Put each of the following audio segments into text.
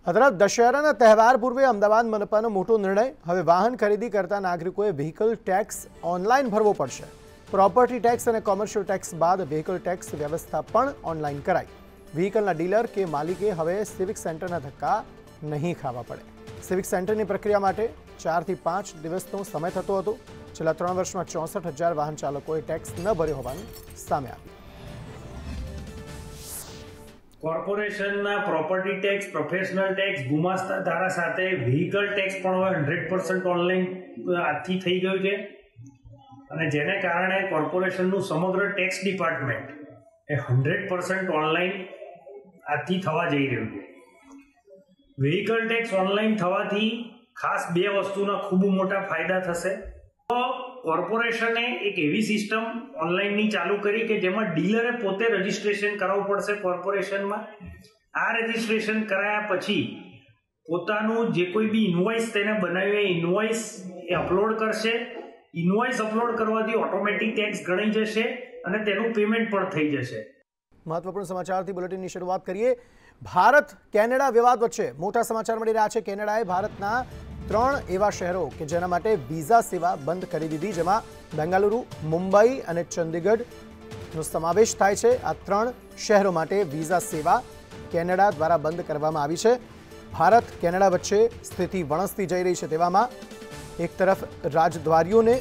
તરફ દશેરાના તહેવાર પૂર્વે અમદાવાદ મનપાનો મોટો નિર્ણય। હવે વાહન ખરીદી કરતા નાગરિકોએ વ્હીકલ ટેક્સ ઓનલાઈન ભરવો પડશે। પ્રોપર્ટી ટેક્સ અને કોમર્શિયલ ટેક્સ બાદ વ્હીકલ ટેક્સ વ્યવસ્થા પણ ઓનલાઈન કરાઈ। વ્હીકલના ડીલર કે માલિકે હવે સિવિક સેન્ટરના ધક્કા નહીં ખાવા પડે। સિવિક સેન્ટરની પ્રક્રિયા માટે 4 થી 5 દિવસનો સમય થતો હતો। છેલ્લા 3 વર્ષમાં 64,000 વાહન ચાલકોએ ટેક્સ ન ભર્યો હોવાનું સામે આવ્યું। કોર્પોરેશનના પ્રોપર્ટી ટેક્સ, પ્રોફેશનલ ટેક્સ, ગુમાસ્તા ધારા સાથે વ્હીકલ ટેક્સ પણ હવે 100% ઓનલાઈન આજથી થઈ ગયું છે અને જેને કારણે કોર્પોરેશનનું સમગ્ર ટેક્સ ડિપાર્ટમેન્ટ એ 100% ઓનલાઈન આજથી થવા જઈ રહ્યું છે। વ્હીકલ ટેક્સ ઓનલાઈન થવાથી ખાસ બે વસ્તુના ખૂબ મોટા ફાયદા થશે। તો કોર્પોરેશને એક એવી સિસ્ટમ ઓનલાઈનની ચાલુ કરી કે જેમાં ડીલરે પોતે રજીસ્ટ્રેશન કરાવવું પડશે કોર્પોરેશનમાં। આ રજીસ્ટ્રેશન કરાયા પછી પોતાનું જે કોઈ બી ઇનવોઇસ તેને બનાવ્યું એ ઇનવોઇસ એ અપલોડ કરશે। ઇનવોઇસ અપલોડ કરવાથી ઓટોમેટિક ટેક્સ ગણાઈ જશે અને તેનું પેમેન્ટ પણ થઈ જશે। મહત્વપૂર્ણ સમાચારથી બુલેટિનની શરૂઆત કરીએ। ભારત કેનેડા વિવાદ વચ્ચે મોટા સમાચાર મળી રહ્યા છે। કેનેડાએ ભારતના 3 એવા શહેરો કે જેના માટે વિઝા સેવા બંધ કરી દીધી, જેમાં બેંગાલુરુ, મુંબઈ અને ચંદીગઢનો સમાવેશ થાય છે। આ 3 શહેરો માટે વિઝા સેવા કેનેડા દ્વારા બંધ કરવામાં આવી છે। ભારત કેનેડા વચ્ચે સ્થિતિ વણસતી જઈ રહી છે। તેવામાં એક તરફ રાજદ્વારીઓને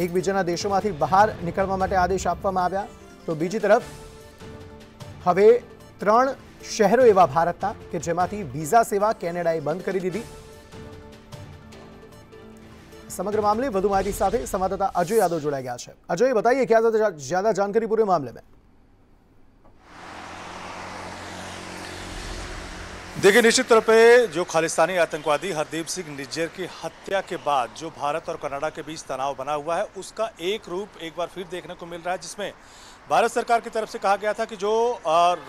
એકબીજાના દેશોમાંથી બહાર નીકળવા માટે આદેશ આપવામાં આવ્યા, તો બીજી તરફ હવે 3 શહેરો એવા ભારતના કે જેમાંથી વિઝા સેવા કેનેડાએ બંધ કરી દીધી। समग्र मामले વધુ માહિતી સાથે संवाददाता अजय यादव जुड़ा गया है। अजय, बताइए क्या ज्यादा जानकारी पूरे मामले में। देखिए, निश्चित तौर पे जो खालिस्तानी आतंकवादी हरदीप सिंह निज्जर की हत्या के बाद जो भारत और कनाडा के बीच तनाव बना हुआ है, उसका एक रूप एक बार फिर देखने को मिल रहा है, जिसमें भारत सरकार की तरफ से कहा गया था कि जो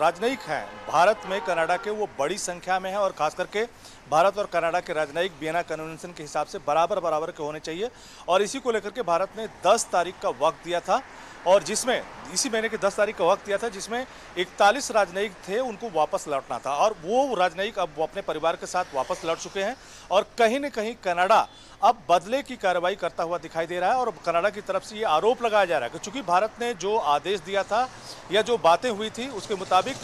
राजनयिक हैं भारत में कनाडा के, वो बड़ी संख्या में है और खास करके भारत और कनाडा के राजनयिक वियना कन्वेंशन के हिसाब से बराबर के होने चाहिए। और इसी को लेकर के भारत ने 10 तारीख का वक्त दिया था, और जिसमें इसी महीने की 10 तारीख का वक्त दिया था, जिसमें 41 राजनयिक थे, उनको वापस लौटना था। और वो राजनयिक अब वो अपने परिवार के साथ वापस लौट चुके हैं। और कहीं न कहीं कनाडा अब बदले की कार्रवाई करता हुआ दिखाई दे रहा है। और कनाडा की तरफ से ये आरोप लगाया जा रहा है कि चूंकि भारत ने जो आदेश दिया था या जो बातें हुई थी उसके मुताबिक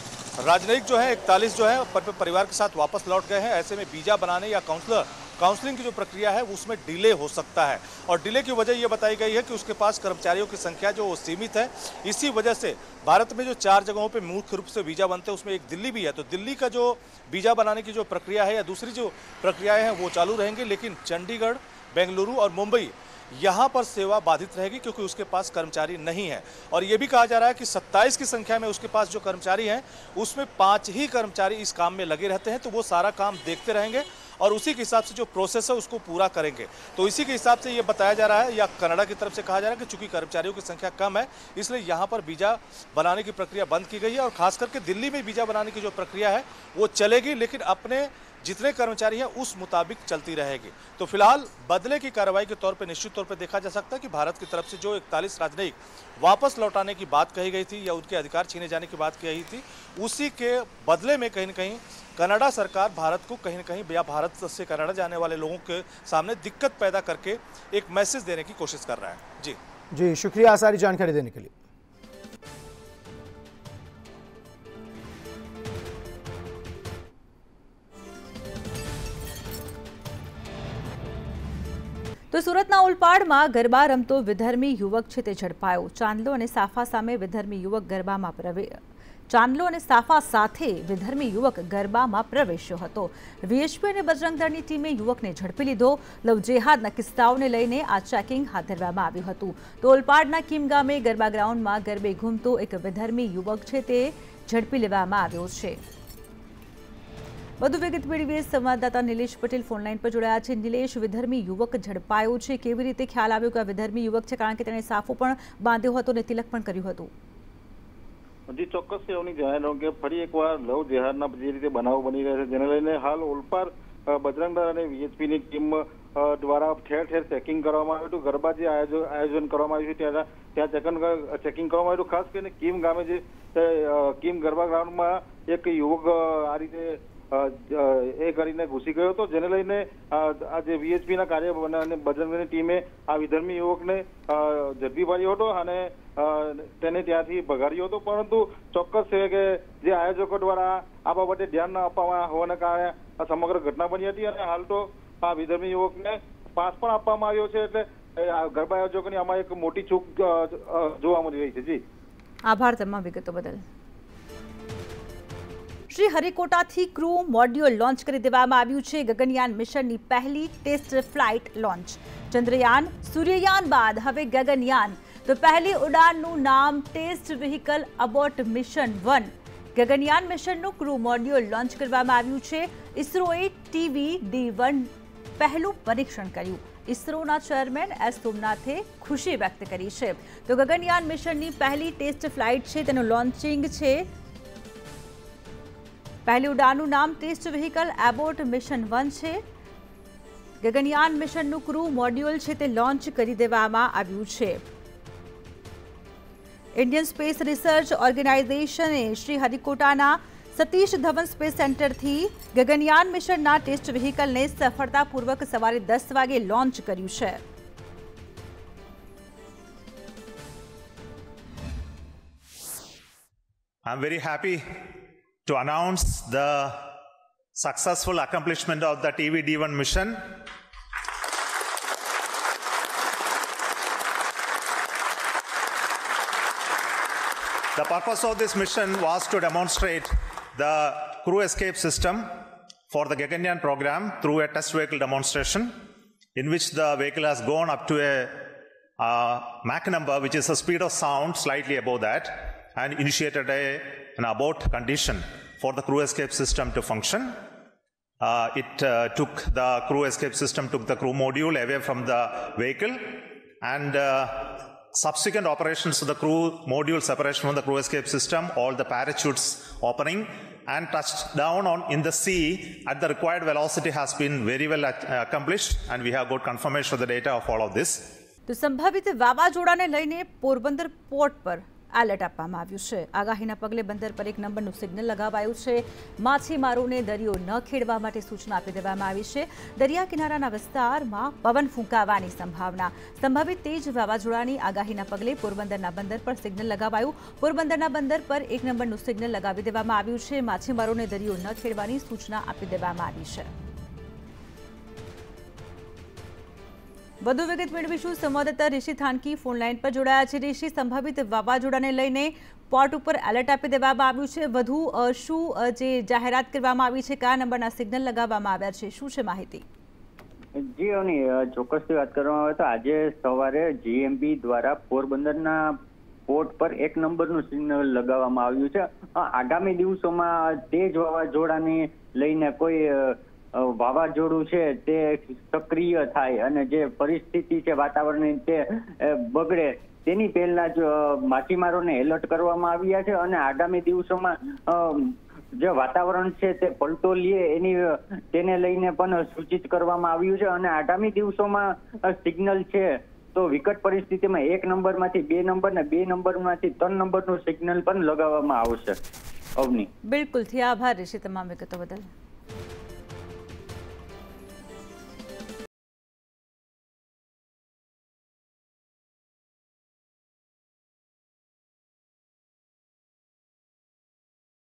राजनयिक जो है 41 जो है परिवार के साथ वापस लौट गए हैं। ऐसे में वीजा बनाने या काउंसलिंग की जो प्रक्रिया है उसमें डिले हो सकता है। और डिले की वजह यह बताई गई है कि उसके पास कर्मचारियों की संख्या जो सीमित है। इसी वजह से भारत में जो 4 जगहों पे मुख्य रूप से वीजा बनते हैं, उसमें एक दिल्ली भी है। तो दिल्ली का जो वीजा बनाने की जो प्रक्रिया है या दूसरी जो प्रक्रियाएं हैं वो चालू रहेंगी, लेकिन चंडीगढ़, बेंगलुरु और मुंबई यहाँ पर सेवा बाधित रहेगी क्योंकि उसके पास कर्मचारी नहीं है। और ये भी कहा जा रहा है कि 27 की संख्या में उसके पास जो कर्मचारी हैं उसमें 5 ही कर्मचारी इस काम में लगे रहते हैं। तो वो सारा काम देखते रहेंगे और उसी के हिसाब से जो प्रोसेस है उसको पूरा करेंगे। तो इसी के हिसाब से ये बताया जा रहा है या कनाडा की तरफ से कहा जा रहा है कि चूंकि कर्मचारियों की संख्या कम है, इसलिए यहाँ पर वीजा बनाने की प्रक्रिया बंद की गई है। और खास करके दिल्ली में वीजा बनाने की जो प्रक्रिया है वो चलेगी, लेकिन अपने जितने कर्मचारी हैं उस मुताबिक चलती रहेगी। तो फिलहाल बदले की कार्रवाई के तौर पे निश्चित तौर पे देखा जा सकता है कि भारत की तरफ से जो 41 राजनयिक वापस लौटाने की बात कही गई थी या उनके अधिकार छीने जाने की बात कही थी, उसी के बदले में कहीं न कहीं कनाडा सरकार भारत को कहीं न कहीं या भारत से कनाडा जाने वाले लोगों के सामने दिक्कत पैदा करके एक मैसेज देने की कोशिश कर रहा है। जी शुक्रिया सारी जानकारी देने के लिए। તો સુરતના ઓલપાડમાં ગરબા રમતો વિધર્મી યુવક છે તે ઝડપાયો। ચાંદલો અને સાફા સામે વિધર્મી યુવક ગરબામાં ચાંદલો અને સાફા સાથે વિધર્મી યુવક ગરબામાં પ્રવેશ્યો હતો। વીએચપી અને બજરંગ દળની ટીમે યુવકને ઝડપી લીધો। લવ જેહાદના કિસ્સાઓને લઈને આ ચેકિંગ હાથ ધરવામાં આવ્યું હતું। તો ઓલપાડના કીમ ગામે ગરબા ગ્રાઉન્ડમાં ગરબે ઘૂમતો એક વિધર્મી યુવક છે તે ઝડપી લેવામાં આવ્યો છે। વધુ વિગત મેળવીએ સંવાદદાતા નિલેશ પટેલ ફોનલાઈન પર જોડાયા છે। નિલેશ, વિધર્મી યુવક ઝડપાયો છે, કેવી રીતે ખ્યાલ આવ્યો કે આ વિધર્મી યુવક છે, કારણ કે તેણે સાફો પણ બાંધ્યો હતો અને તિલક પણ કર્યું હતું? जी ચોક્કસ એવું જણાવ્યું કે ફરી એકવાર લવ જેહાદના જે રીતે બનાવો બની રહ્યા છે, જેને લઈને હાલ ઓલપાડ બજરંગ દળ અને વીએચપીની ટીમ દ્વારા ઠેર ઠેર ચેકિંગ કરવામાં આવ્યું હતું। ગરબા જે આયોજન કરવામાં આવ્યું છે ત્યાં ચેકિંગ કરવામાં આવ્યું। ખાસ કરીને કીમ ગામે જે કીમ ગરબા ગ્રાઉન્ડમાં એક યુવક આ રીતે એ કરીને ઘૂસી ગયો હતો, જેને લઈને આ જે વીએચપીના કાર્ય અને બજરંગની ટીમે આ વિધર્મી યુવકને ઝડપી પાડ્યો હતો અને તેને ત્યાંથી ભગાડ્યો હતો. પરંતુ ચોક્કસ છે કે જે આયોજકો દ્વારા આ બાબતે ધ્યાન ન આપવામાં હોવાના કારણે આ સમગ્ર ઘટના બની હતી અને હાલ તો આ વિધર્મી યુવકને પાસ પણ આપવામાં આવ્યો છે. એટલે ગરબા આયોજકોની આમાં એક મોટી ચૂક જોવા મળી રહી છે. જી, આભાર તમામ વિગતો બદલ. શ્રી હરિકોટાથી ક્રૂ મોડ્યુલ લોન્ચ કરી દેવામાં આવ્યું છે. ગગનયાન મિશનની પહેલી test flight launch. Chandrayaan, Suryayaan બાદ હવે ગગનયાન. તો પહેલી ઉડાનનું નામ test vehicle abort mission 1. Gaganyaan મિશનનું ક્રૂ મોડ્યુલ લોન્ચ કરવામાં આવ્યું છે. ઇસરોએ TVD-1 પહેલું પરીક્ષણ કર્યું. ઇસરોના ચેરમેન એસ સોમનાથે ખુશી વ્યક્ત કરી છે. તો ગગનયાન મિશનની પહેલી ટેસ્ટ ફ્લાઇટ છે, તેનું લોન્ચિંગ છે. પહેલી ઉડાનનું નામ ટેસ્ટ વ્હીકલ એબોટ મિશન 1 છે. ગગનયાન મિશનનું ક્રૂ મોડ્યુલ છે તે લોન્ચ કરી દેવામાં આવ્યું છે. ઇન્ડિયન સ્પેસ રિસર્ચ ઓર્ગેનાઇઝેશને શ્રી હરિકોટાના સતીશ ધવન સ્પેસ સેન્ટરથી ગગનયાન મિશનના ટેસ્ટ વ્હીકલને સફળતાપૂર્વક સવારે 10 વાગે લોન્ચ કર્યું છે. I'm very happy to announce the successful accomplishment of the TVD-1 mission. The purpose of this mission was to demonstrate the crew escape system for the Gaganyaan program through a test vehicle demonstration in which the vehicle has gone up to a Mach number, which is the speed of sound slightly above that, and initiated an abort condition for the crew escape system to function. The crew escape system took the crew module away from the vehicle, and subsequent operations of the crew module separation from the crew escape system, all the parachutes opening and touched down in the sea at the required velocity has been very well accomplished, and we have got confirmation of the data of all of this. તો સંભવિત વાવાઝોડાને લઈને Porbandar port પર alert આપવામાં આવ્યું છે. આગાહીના પગલે બંદર પર 1 નંબરનું સિગ્નલ લગાવાયું છે. માછીમારોને દરિયો ન ખેડવા માટે સૂચના આપી દેવામાં આવી છે. દરિયા કિનારાના વિસ્તારમાં પવન ફૂંકાવાની સંભાવના. સંભવિત તેજ વાવાઝોડાની આગાહીના પગલે પોરબંદરના બંદર પર સિગ્નલ લગાવાયું. પોરબંદરના બંદર પર 1 નંબરનું સિગ્નલ લગાવી દેવામાં આવ્યું છે. માછીમારોને દરિયો ન ખેડવાની સૂચના આપી દેવામાં આવી છે. વધુ વિગત મેળવીશું. સંવાદદાતા ઋષિ થાનકી ફોન લાઈન પર જોડાયા છે. ઋષિ, સંભવિત વાવાઝોડાને લઈને પોર્ટ ઉપર એલર્ટ આપી દેવામાં આવ્યું છે. વધુ શું જે જાહેરાત કરવામાં આવી છે, કયા નંબરના સિગ્નલ લગાવવામાં આવ્યા છે, શું છે માહિતી? જી અવની, ચોક્કસથી વાત કરવામાં આવે તો આજે સવારે જીએમબી દ્વારા પોરબંદરના પોર્ટ પર 1 નંબરનું સિગ્નલ લગાવવામાં આવ્યું છે. આગામી દિવસોમાં તેજ વાવાઝોડાને લઈને કોઈ વાવાઝોડું છે તે સક્રિય થાય અને જે પરિસ્થિતિ છે વાતાવરણની તે બગડે તેની પહેલા જ માછીમારોને એલર્ટ કરવામાં આવ્યા છે. અને આગામી દિવસોમાં જે વાતાવરણ છે તે પલટો લે તેને લઈને પણ સૂચિત કરવામાં આવ્યું છે. અને આગામી દિવસોમાં સિગ્નલ છે તો વિકટ પરિસ્થિતિમાં 1 નંબરમાંથી 2 નંબર ને 2 નંબરમાંથી 3 નંબરનું સિગ્નલ પણ લગાવવામાં આવશે. અવની, બિલકુલ થી આભાર ઋષિ તમામ વિગતો બદલ.